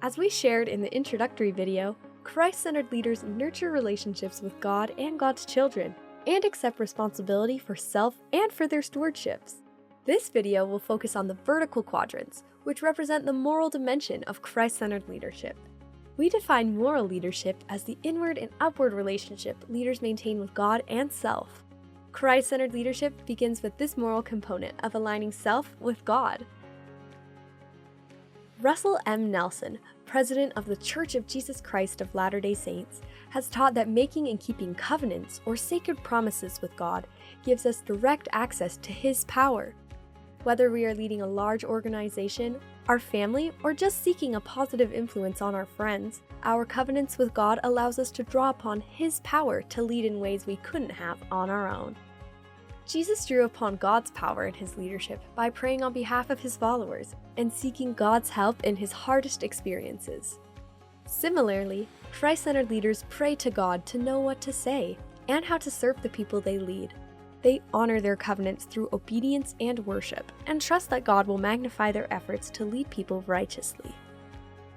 As we shared in the introductory video, Christ-centered leaders nurture relationships with God and God's children, and accept responsibility for self and for their stewardships. This video will focus on the vertical quadrants, which represent the moral dimension of Christ-centered leadership. We define moral leadership as the inward and upward relationship leaders maintain with God and self. Christ-centered leadership begins with this moral component of aligning self with God. Russell M. Nelson, president of the Church of Jesus Christ of Latter-day Saints, has taught that making and keeping covenants or sacred promises with God gives us direct access to His power. Whether we are leading a large organization, our family, or just seeking a positive influence on our friends, our covenants with God allows us to draw upon His power to lead in ways we couldn't have on our own. Jesus drew upon God's power in His leadership by praying on behalf of His followers and seeking God's help in His hardest experiences. Similarly, Christ-centered leaders pray to God to know what to say and how to serve the people they lead. They honor their covenants through obedience and worship, and trust that God will magnify their efforts to lead people righteously.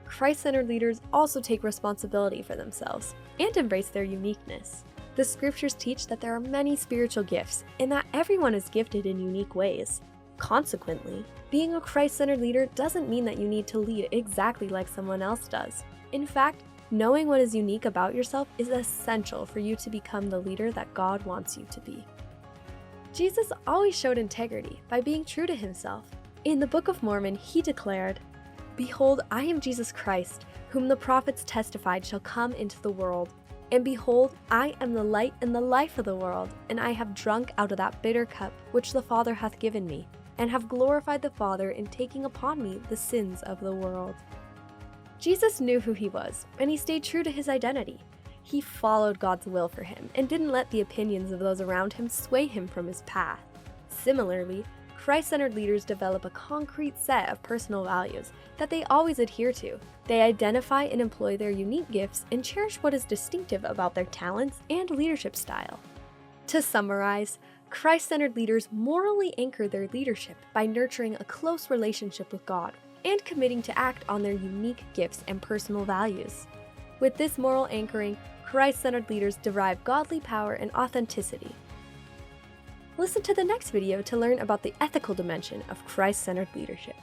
Christ-centered leaders also take responsibility for themselves and embrace their uniqueness. The scriptures teach that there are many spiritual gifts and that everyone is gifted in unique ways. Consequently, being a Christ-centered leader doesn't mean that you need to lead exactly like someone else does. In fact, knowing what is unique about yourself is essential for you to become the leader that God wants you to be. Jesus always showed integrity by being true to Himself. In the Book of Mormon, He declared, "Behold, I am Jesus Christ, whom the prophets testified shall come into the world. And behold, I am the light and the life of the world, and I have drunk out of that bitter cup which the Father hath given me, and have glorified the Father in taking upon me the sins of the world." Jesus knew who He was, and He stayed true to His identity. He followed God's will for Him, and didn't let the opinions of those around Him sway Him from His path. Similarly, Christ-centered leaders develop a concrete set of personal values that they always adhere to. They identify and employ their unique gifts and cherish what is distinctive about their talents and leadership style. To summarize, Christ-centered leaders morally anchor their leadership by nurturing a close relationship with God and committing to act on their unique gifts and personal values. With this moral anchoring, Christ-centered leaders derive godly power and authenticity. Listen to the next video to learn about the ethical dimension of Christ-centered leadership.